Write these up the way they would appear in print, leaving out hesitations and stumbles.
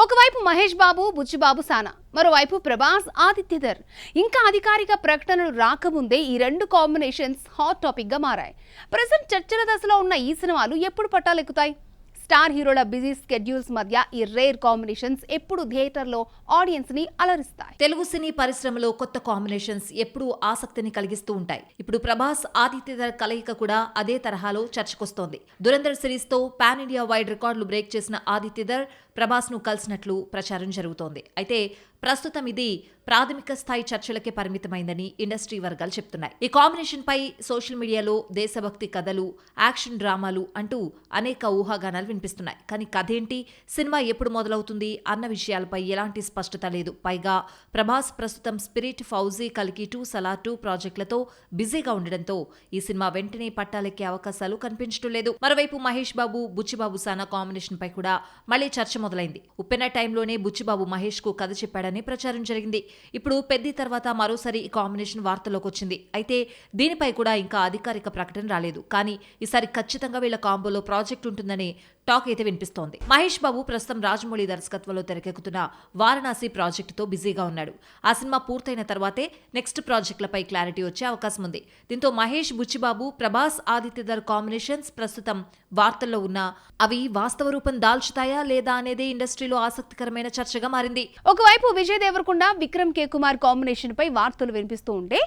ఒకవైపు మహేష్ బాబు, బుచ్చిబాబు సానా, మరోవైపు ప్రభాస్, ఆదిత్యధర్. ఇంకా అధికారిక ప్రకటనలు రాకముందే ఈ రెండు కాంబినేషన్స్ హాట్ టాపిక్ గా మారాయి. ప్రెజెంట్ చర్చల దశలో ఉన్న ఈ సినిమాలు ఎప్పుడు పట్టాలెక్కుతాయి? స్టార్ హీరోల బిజీ స్కెడ్యూల్స్ మధ్య ఈ రేర్ కాంబినేషన్స్ ఎప్పుడు థియేటర్లో ఆడియన్స్ ని అలరిస్తాయి. తెలుగు సినీ పరిశ్రమలో కొత్త కాంబినేషన్స్ ఎప్పుడూ ఆసక్తిని కలిగిస్తూ ఉంటాయి. ఇప్పుడు ప్రభాస్, ఆదిత్యధర్ కలయిక కూడా అదే తరహాలో చర్చకొస్తోంది. దురంధర్ సిరీస్ తో పాన్ ఇండియా వైడ్ రికార్డులు బ్రేక్ చేసిన ఆదిత్యధర్ ప్రభాస్ ను కలిసినట్లు ప్రచారం జరుగుతోంది. అయితే ప్రస్తుతం ఇది ప్రాథమిక స్థాయి చర్చలకే పరిమితమైందని ఇండస్ట్రీ వర్గాలు చెప్తున్నాయి. ఈ కాంబినేషన్ పై సోషల్ మీడియాలో దేశభక్తి కథలు, యాక్షన్ డ్రామాలు అంటూ అనేక ఊహాగానాలు వినిపిస్తున్నాయి. కానీ కథేంటి, సినిమా ఎప్పుడు మొదలవుతుంది అన్న విషయాలపై ఎలాంటి స్పష్టత లేదు. పైగా ప్రభాస్ ప్రస్తుతం స్పిరిట్, ఫౌజీ, కల్కి 2, సలార్ 2 ప్రాజెక్టులతో బిజీగా ఉండడంతో ఈ సినిమా వెంటనే పట్టాలెక్కే అవకాశాలు కనిపించడం లేదు. మరోవైపు మహేష్ బాబు, బుచ్చిబాబు సానా కాంబినేషన్ పై కూడా మళ్లీ చర్చ మొదలైంది. ఉప్పెన టైంలోనే బుచ్చిబాబు మహేష్ కు కథ చెప్పాడని ప్రచారం జరిగింది. ఇప్పుడు పెద్ది తర్వాత మరోసారి ఈ కాంబినేషన్ వార్తల్లోకి వచ్చింది. అయితే దీనిపై కూడా ఇంకా అధికారిక ప్రకటన రాలేదు. కానీ ఈసారి ఖచ్చితంగా వీళ్ళ కాంబోలో ప్రాజెక్ట్ ఉంటుందని టాక్ అయితే వినిపిస్తోంది. మహేష్ బాబు ప్రస్తుతం రాజమౌళి దర్శకత్వంలో తెరకెక్కుతున్న వారణాసి ప్రాజెక్టుతో బిజీగా ఉన్నాడు. ఆ సినిమా పూర్తయిన తర్వాతే నెక్స్ట్ ప్రాజెక్టులపై క్లారిటీ వచ్చే అవకాశం ఉంది. దీంతో మహేష్, బుచ్చిబాబు, ప్రభాస్, ఆదిత్యధర్ కాంబినేషన్స్ ప్రస్తుతం వార్తల్లో ఉన్నా అవి వాస్తవ రూపం దాల్చుతాయా లేదా అనేది ఇండస్ట్రీలో ఆసక్తికరమైన చర్చగా మారింది. ఒకవైపు విజయ్ దేవరకొండ, విక్రమ్ కే కుమార్ కాంబినేషన్ పై వార్తలు వినిపిస్తూ ఉంటే,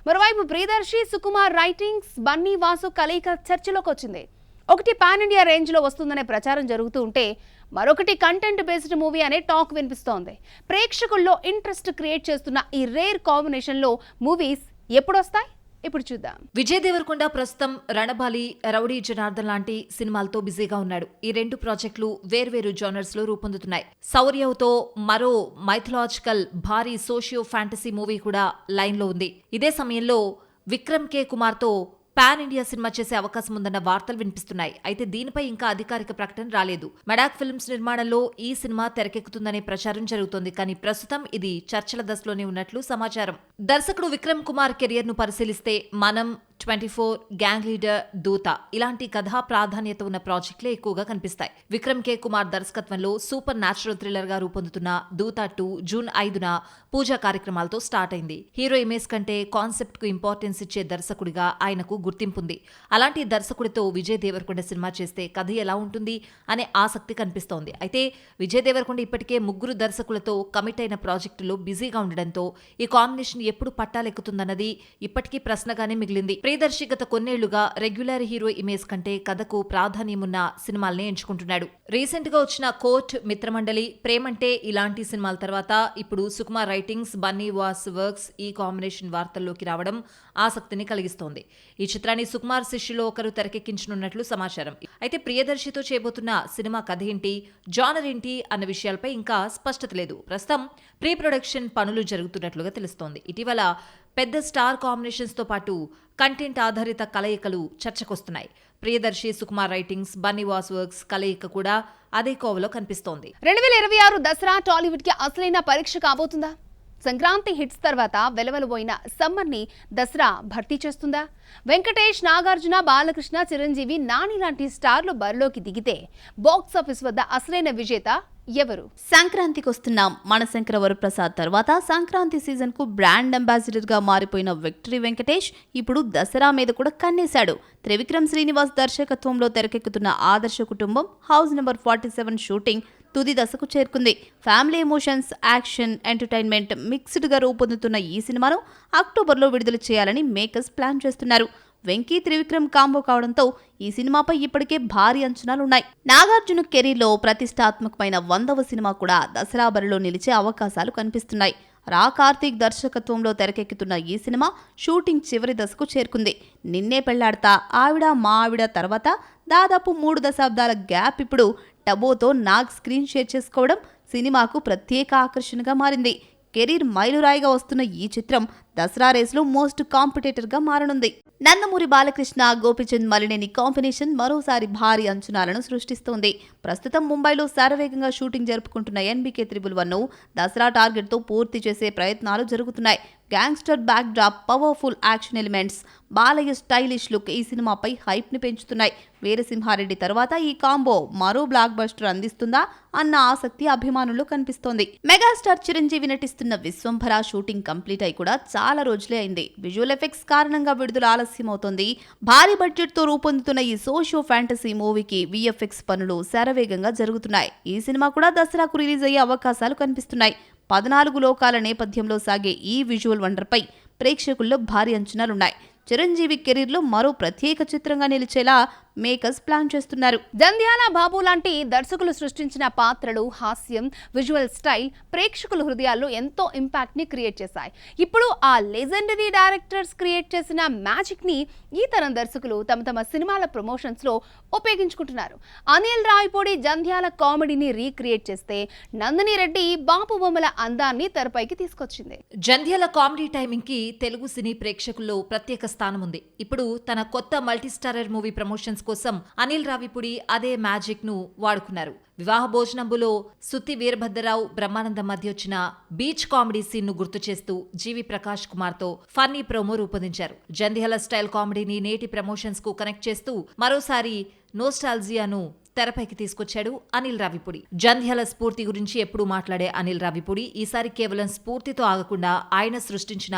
మరోవైపు ప్రియదర్శి, సుకుమార్ రైటింగ్స్, బన్నీ వాసు కలయిక చర్చలోకి వచ్చింది. ఒకటి పాన్ ఇండియా రేంజ్ లో వస్తుందనే ప్రచారం జరుగుతూ ఉంటే, మరొకటి కంటెంట్ బేస్డ్ మూవీ అనే టాక్ వినిపిస్తోంది. ప్రేక్షకుల్లో ఇంట్రెస్ట్ క్రియేట్ చేస్తున్న ఈ రేర్ కాంబినేషన్ లో మూవీస్ ఎప్పుడొస్తాయి? ఇప్పుడు చూద్దాం. విజయ్ దేవరకొండ ప్రస్తుతం రణబాలి, రౌడీ జనార్దన్ లాంటి సినిమాలతో బిజీగా ఉన్నాడు. ఈ రెండు ప్రాజెక్టులు వేర్వేరు జానర్స్ లో రూపొందుతున్నాయి. శౌర్యవుతో మరో మైథలాజికల్ భారీ సోషియో ఫ్యాంటసీ మూవీ కూడా లైన్ లో ఉంది. ఇదే సమయంలో విక్రమ్ కే కుమార్ తో పాన్ ఇండియా సినిమా చేసే అవకాశం ఉందన్న వార్తలు వినిపిస్తున్నాయి. అయితే దీనిపై ఇంకా అధికారిక ప్రకటన రాలేదు. మెడాక్ ఫిల్మ్స్ నిర్మాణంలో ఈ సినిమా తెరకెక్కుతుందనే ప్రచారం జరుగుతోంది. కానీ ప్రస్తుతం ఇది చర్చల దశలోనే ఉన్నట్లు సమాచారం. దర్శకుడు విక్రమ్ కుమార్ కెరియర్ ను పరిశీలిస్తే మనం, 24, గ్యాంగ్ లీడర్, దూత ఇలాంటి కథా ప్రాధాన్యత ఉన్న ప్రాజెక్టులే ఎక్కువగా కనిపిస్తాయి. విక్రమ్ కే కుమార్ దర్శకత్వంలో సూపర్ న్యాచురల్ థ్రిల్లర్ గా రూపొందుతున్న దూత 2 జూన్ 5న పూజా కార్యక్రమాలతో స్టార్ట్ అయింది. హీరో ఇమేజ్ కంటే కాన్సెప్ట్ కు ఇంపార్టెన్స్ ఇచ్చే దర్శకుడిగా ఆయనకు గుర్తింపుంది. అలాంటి దర్శకుడితో విజయ్ దేవరకొండ సినిమా చేస్తే కథ ఎలా ఉంటుంది అనే ఆసక్తి కనిపిస్తోంది. అయితే విజయ్ దేవరకొండ ఇప్పటికే 3 దర్శకులతో కమిట్ అయిన ప్రాజెక్టులో బిజీగా ఉండడంతో ఈ కాంబినేషన్ ఎప్పుడు పట్టాలెక్కుతుందన్నది ఇప్పటికీ ప్రశ్నగానే మిగిలింది. ప్రియదర్శి గత కొన్నేళ్లుగా రెగ్యులర్ హీరో ఇమేజ్ కంటే కథకు ప్రాధాన్యమున్న సినిమాల్ని ఎంచుకుంటున్నాడు. రీసెంట్ గా వచ్చిన కోర్ట్, మిత్రమండలి, ప్రేమంటే ఇలాంటి సినిమాల తర్వాత ఇప్పుడు సుకుమార్ రైటింగ్స్, బన్నీ వాస్ వర్క్స్ ఈ కాంబినేషన్ వార్తల్లోకి రావడం ఆసక్తిని కలిగిస్తోంది. ఈ చిత్రాన్ని సుకుమార్ శిష్యులో ఒకరు తెరకెక్కించనున్నట్లు సమాచారం. అయితే ప్రియదర్శితో చేయబోతున్న సినిమా కథ ఏంటి, జానర్ ఏంటి అన్న విషయాలపై ఇంకా స్పష్టత లేదు. ప్రస్తుతం ప్రీ ప్రొడక్షన్ పనులు జరుగుతున్నట్లుగా తెలుస్తోంది. ఇటీవల పెద్ద స్టార్ కాంబినేషన్స్ తో పాటు కంటెంట్ ఆధారిత కలయికలు చర్చకొస్తున్నాయి. ప్రియదర్శి, సుకుమార్ రైటింగ్స్, బన్నీ వాస్ వర్క్స్ కలయిక కూడా అదే కోవలో కనిపిస్తోంది. 2026 దసరా టాలీవుడ్ కి అసలైన పరీక్ష కాబోతుందా? సంక్రాంతి హిట్స్ తర్వాత వెలవెలబోయిన సమ్మర్ ని దసరా భర్తీ చేస్తుందా? వెంకటేష్, నాగార్జున, బాలకృష్ణ, చిరంజీవి, నాని లాంటి స్టార్లు బరిలోకి దిగితే బాక్స్ ఆఫీస్ వద్ద అసలైన విజేత ఎవరు? సంక్రాంతికి వస్తున్నాం. మనశంకర వరప్రసాద్ తర్వాత సంక్రాంతి సీజన్ కు బ్రాండ్ అంబాసిడర్ గా మారిపోయిన విక్టరీ వెంకటేష్ ఇప్పుడు దసరా మీద కూడా కన్నేశాడు. త్రివిక్రమ్ శ్రీనివాస్ దర్శకత్వంలో తెరకెక్కుతున్న ఆదర్శ కుటుంబం హౌస్ నెంబర్ 47 షూటింగ్ తుది దశకు చేరుకుంది. Family emotions, action, entertainment mixed గా రూపొందుతున్న ఈ సినిమాను అక్టోబర్లో విడుదల చేయాలని మేకర్స్ ప్లాన్ చేస్తున్నారు. వెంకీ, త్రివిక్రమ్ కాంబో కావడంతో ఈ సినిమాపై ఇప్పటికే భారీ అంచనాలున్నాయి. నాగార్జున కెరీర్లో ప్రతిష్టాత్మకమైన 100వ సినిమా కూడా దసరా బరిలో నిలిచే అవకాశాలు కనిపిస్తున్నాయి. రా కార్తీక్ దర్శకత్వంలో తెరకెక్కుతున్న ఈ సినిమా షూటింగ్ చివరి దశకు చేరుకుంది. నిన్నే పెళ్లాడతా, ఆవిడ మా ఆవిడ తర్వాత దాదాపు 3 దశాబ్దాల గ్యాప్ ఇప్పుడు టబోతో నాగ్ స్క్రీన్ షేర్ చేసుకోవడం సినిమాకు ప్రత్యేక ఆకర్షణగా మారింది. కెరీర్ మైలురాయిగా వస్తున్న ఈ చిత్రం దసరా రేస్లో మోస్ట్ కాంపిటేటర్గా మారనుంది. నందమూరి బాలకృష్ణ, గోపిచంద్ మలినేని కాంబినేషన్ మరోసారి భారీ అంచనాలను సృష్టిస్తోంది. ప్రస్తుతం ముంబైలో శరవేగంగా షూటింగ్ జరుపుకుంటున్న NBK 111 దసరా టార్గెట్తో పూర్తి చేసే ప్రయత్నాలు జరుగుతున్నాయి. Gangster back drop, powerful action elements, Balayya stylish look ఈ సినిమాపై హైప్ ని పెంచుతున్నాయి. వీరసింహారెడ్డి తర్వాత ఈ కాంబో మరో బ్లాక్ బస్టర్ అందిస్తుందా అన్న ఆసక్తి అభిమానుల్లో కనిపిస్తోంది. మెగాస్టార్ చిరంజీవి నటిస్తున్న విశ్వంభర షూటింగ్ కంప్లీట్ అయి కూడా చాలా రోజులే అయింది. విజువల్ ఎఫెక్ట్స్ కారణంగా విడుదల ఆలస్యం అవుతోంది. భారీ బడ్జెట్ తో రూపొందుతున్న ఈ సోషియో ఫ్యాంటసీ మూవీకి విఎఫ్ఎక్స్ పనులు శరవేగంగా జరుగుతున్నాయి. ఈ సినిమా కూడా దసరాకు రిలీజ్ అయ్యే అవకాశాలు కనిపిస్తున్నాయి. 14 లోకాల నేపథ్యంలో సాగే ఈ విజువల్ వండర్పై ప్రేక్షకుల్లో భారీ అంచనాలున్నాయి. చిరంజీవి కెరీర్లో మరో ప్రత్యేక చిత్రంగా నిలిచేలా మేకర్స్ ప్లాన్ చేస్తున్నారు. జంధ్యాల బాబు లాంటి దర్శకులు సృష్టించిన పాత్రలు, హాస్యం, విజువల్ స్టైల్ ప్రేక్షకుల హృదయాల్లో ఎంతో ఇంపాక్ట్ ని క్రియేట్ చేశాయి. ఇప్పుడు ఆ లెజెండరీ డైరెక్టర్స్ క్రియేట్ చేసిన మ్యాజిక్ ని ఈ తరం దర్శకులు తమ సినిమాల ప్రమోషన్స్ లో ఉపయోగించుకుంటున్నారు. అనిల్ రావిపూడి జంధ్యాల కామెడీని రీక్రియేట్ చేస్తే, నందిని రెడ్డి బాపు బొమ్మల అందాన్ని తెరపైకి తీసుకొచ్చింది. జంధ్యాల కామెడీ టైమింగ్ కి తెలుగు సినీ ప్రేక్షకుల్లో ప్రత్యేక స్థానం ఉంది. ఇప్పుడు తన కొత్త మల్టీస్టారర్ మూవీ ప్రమోషన్స్ కోసం అనిల్ రావిపూడి అదే మ్యాజిక్ ను వాడుకున్నారు. వివాహ భోజనంబులో సుత్తి వీరభద్రరావు, బ్రహ్మానందం మధ్య వచ్చిన బీచ్ కామెడీ సీన్ ను గుర్తు చేస్తూ జీవి ప్రకాష్ కుమార్ తో ఫన్నీ ప్రోమో రూపొందించారు. జంధ్యాల స్టైల్ కామెడీని నేటి ప్రమోషన్స్ కు కనెక్ట్ చేస్తూ మరోసారి నోస్టాల్జియాను తెరపైకి తీసుకొచ్చాడు అనిల్ రావిపూడి. జంధ్యాల స్ఫూర్తి గురించి ఎప్పుడూ మాట్లాడే అనిల్ రావిపూడి ఈసారి కేవలం స్ఫూర్తితో ఆగకుండా ఆయన సృష్టించిన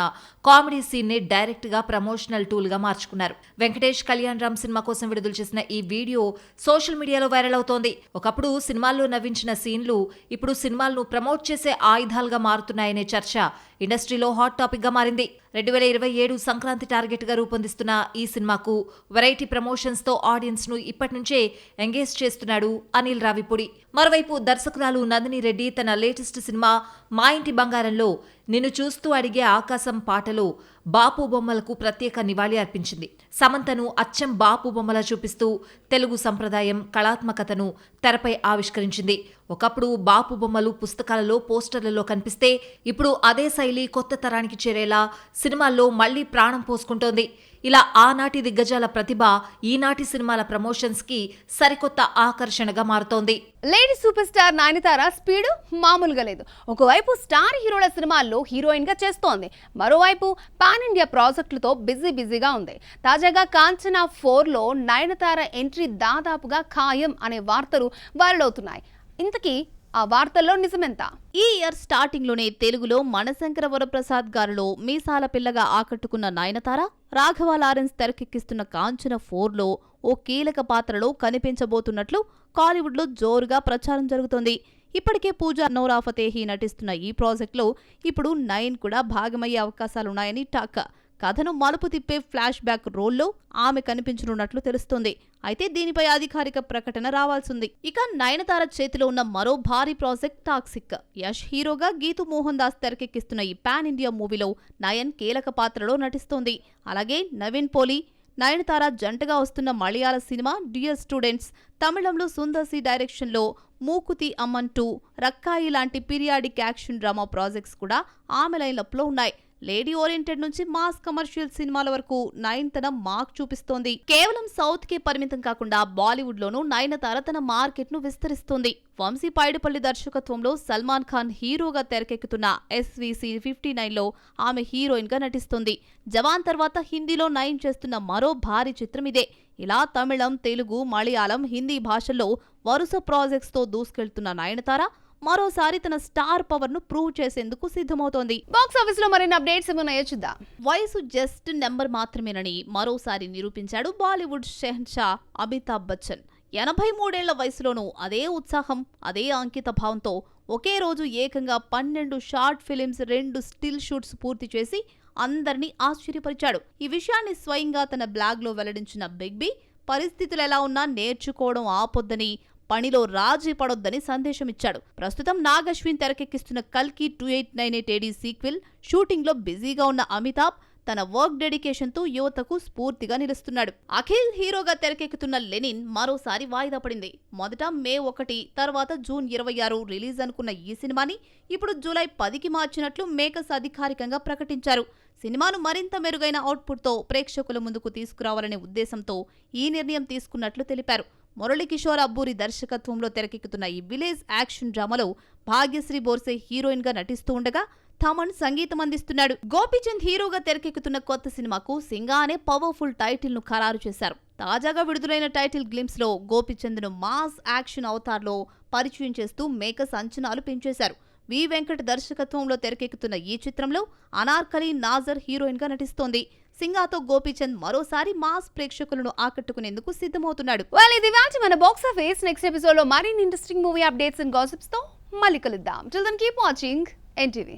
కామెడీ సీన్ ని డైరెక్ట్ గా ప్రమోషనల్ టూల్ గా మార్చుకున్నారు. వెంకటేష్ కళ్యాణ్ రామ్ సినిమా కోసం విడుదల చేసిన ఈ వీడియో సోషల్ మీడియాలో వైరల్ అవుతోంది. ఒకప్పుడు సినిమాల్లో నవ్వించిన సీన్లు ఇప్పుడు సినిమాలను ప్రమోట్ చేసే ఆయుధాలుగా మారుతున్నాయనే చర్చ ఇండస్ట్రీలో హాట్ టాపిక్ గా మారింది. 2027 సంక్రాంతి టార్గెట్ గా రూపొందిస్తున్న ఈ సినిమాకు వెరైటీ ప్రమోషన్స్ తో ఆడియన్స్ ను ఇప్పటి నుంచే ఎంగేజ్ చేస్తున్నాడు అనిల్ రావిపూడి. మరోవైపు దర్శకురాలు నందిని రెడ్డి తన లేటెస్ట్ సినిమా మా ఇంటి బంగారంలో నిన్ను చూస్తూ అడిగే ఆకాశం పాటలో బాపు బొమ్మలకు ప్రత్యేక నివాళి అర్పించింది. సమంతను అచ్చం బాపు బొమ్మలా చూపిస్తూ తెలుగు సంప్రదాయం, కళాత్మకతను తెరపై ఆవిష్కరించింది. ఒకప్పుడు బాపు బొమ్మలు పుస్తకాలలో, పోస్టర్లలో కనిపిస్తే ఇప్పుడు అదే శైలి కొత్త తరానికి చేరేలా సినిమాల్లో మళ్లీ ప్రాణం పోసుకుంటోంది. ఇలా ఆనాటి దిగ్గజాల ప్రతిభ ఈనాటి సినిమాల ప్రమోషన్స్ కి సరికొత్త ఆకర్షణగా మారుతోంది. Lady super star Nayanthara speed మామూలుగా లేదు. ఒకవైపు స్టార్ హీరోల సినిమాల్లో హీరోయిన్ గా చేస్తోంది, మరోవైపు పాన్ ఇండియా ప్రాజెక్టులతో బిజీగా ఉంది. తాజాగా కాంచనా 4లో నయనతార ఎంట్రీ దాదాపుగా ఖాయం అనే వార్తలు వైరల్ అవుతున్నాయి. ఇంతకీ ఆ వార్తల్లో నిజమెంత? ఈ ఇయర్ స్టార్టింగ్ లోనే తెలుగులో మనశంకర వరప్రసాద్ గారిలో మీసాల పిల్లగా ఆకట్టుకున్న నయనతార రాఘవ లారెన్స్ తెరకెక్కిస్తున్న కాంచన 4లో ఓ కీలక పాత్రలో కనిపించబోతున్నట్లు కాలీవుడ్ లో జోరుగా ప్రచారం జరుగుతోంది. ఇప్పటికే పూజా నోరా ఫతేహి నటిస్తున్న ఈ ప్రాజెక్టులో ఇప్పుడు నయన్ కూడా భాగమయ్యే అవకాశాలున్నాయని టాక్. కథను మలుపు తిప్పే ఫ్లాష్ బ్యాక్ రోల్లో ఆమె కనిపించనున్నట్లు తెలుస్తోంది. అయితే దీనిపై అధికారిక ప్రకటన రావాల్సింది. ఇక నయనతార చేతిలో ఉన్న మరో భారీ ప్రాజెక్ట్ టాక్సిక్. యష్ హీరోగా గీతూ మోహన్ దాస్ తెరకెక్కిస్తున్న ఈ పాన్ ఇండియా మూవీలో నయన్ కీలక పాత్రలో నటిస్తోంది. అలాగే నవీన్ పోలి, నయనతార జంటగా వస్తున్న మలయాళ సినిమా డియర్ స్టూడెంట్స్, తమిళంలో సుందర్సి డైరెక్షన్లో మూకుతి అమ్మన్ 2, రక్కాయి లాంటి పీరియాడిక్ యాక్షన్ డ్రామా ప్రాజెక్ట్స్ కూడా ఆమె లైన్అప్లో ఉన్నాయి. లేడీ ఓరియంటెడ్ నుంచి మాస్ కమర్షియల్ సినిమాల వరకు నయన్ తన మార్క్ చూపిస్తోంది. కేవలం సౌత్ కే పరిమితం కాకుండా బాలీవుడ్ లోనూ నయనతార తన మార్కెట్ ను విస్తరిస్తోంది. వంశీ పైడిపల్లి దర్శకత్వంలో సల్మాన్ ఖాన్ హీరోగా తెరకెక్కుతున్న SVC 59లో ఆమె హీరోయిన్ గా నటిస్తోంది. జవాన్ తర్వాత హిందీలో నయన్ చేస్తున్న మరో భారీ చిత్రం ఇదే. ఇలా తమిళం, తెలుగు, మలయాళం, హిందీ భాషల్లో వరుస ప్రాజెక్ట్స్ తో దూసుకెళ్తున్న నయనతార మరోసారి తన స్టార్ పవర్ ను ప్రూవ్ చేసేందుకు సిద్ధమవుతోంది. బాక్స్ ఆఫీస్ లో మరిన్ని అప్డేట్స్ ఏమన్నాయో చూద్దాం. వయసు జస్ట్ నెంబర్ మాత్రమేనని మరోసారి నిరూపించాడు బాలీవుడ్ షెహన్షా అమితాబ్ బచ్చన్. 83 ఏళ్ల వయసులోనూ అదే ఉత్సాహం, అదే అంకిత భావంతో ఒకే రోజు ఏకంగా 12 షార్ట్ ఫిలిమ్స్, 2 స్టిల్ షూట్స్ పూర్తి చేసి అందరినీ ఆశ్చర్యపరిచాడు. ఈ విషయాన్ని స్వయంగా తన బ్లాగ్ లో వెల్లడించిన బిగ్ బి పరిస్థితులు ఎలా ఉన్నా నేర్చుకోవడం ఆపొద్దని, పనిలో రాజీ పడొద్దని సందేశమిచ్చాడు. ప్రస్తుతం నాగ్ అశ్విన్ తెరకెక్కిస్తున్న కల్కి 2898 AD సీక్వెల్ షూటింగ్ లో బిజీగా ఉన్న అమితాబ్ తన వర్క్ డెడికేషన్ తో యువతకు స్ఫూర్తిగా నిలుస్తున్నాడు. అఖిల్ హీరోగా తెరకెక్కుతున్న లెనిన్ మరోసారి వాయిదా పడింది. మొదట మే 1, తర్వాత జూన్ 26 రిలీజ్ అనుకున్న ఈ సినిమాని ఇప్పుడు జూలై 10కి మార్చినట్లు మేకర్స్ అధికారికంగా ప్రకటించారు. సినిమాను మరింత మెరుగైన అవుట్పుట్తో ప్రేక్షకుల ముందుకు తీసుకురావాలనే ఉద్దేశంతో ఈ నిర్ణయం తీసుకున్నట్లు తెలిపారు. మురళీకిషోర్ అబ్బూరి దర్శకత్వంలో తెరకెక్కుతున్న ఈ విలేజ్ యాక్షన్ డ్రామాలో భాగ్యశ్రీ బోర్సే హీరోయిన్ గా నటిస్తూ ఉండగా, థమన్ సంగీతం అందిస్తున్నాడు. గోపీచంద్ హీరోగా తెరకెక్కుతున్న కొత్త సినిమాకు సింగా అనే పవర్ఫుల్ టైటిల్ ను ఖరారు చేశారు. తాజాగా విడుదలైన టైటిల్ గ్లింప్స్ లో గోపీచంద్ ను మాస్ యాక్షన్ అవతార్ లో పరిచయం చేస్తూ మేకర్స్ అంచనాలు పెంచేశారు. వి వెంకట్ దర్శకత్వంలో తెరకెక్కుతున్న ఈ చిత్రంలో అనార్కలి నాజర్ హీరోయిన్ గా నటిస్తోంది. సింగాతో గోపీచంద్ మరోసారి మాస్ ప్రేక్షకులను ఆకట్టుకునేందుకు సిద్ధమవుతున్నాడు. ఇది మన బాక్స్ ఆఫీస్. నెక్స్ట్ ఎపిసోడ్ లో మరిన్ని interesting movie updates and gossips తో మళ్ళీ కలుద్దాం. Till then keep watching NTV.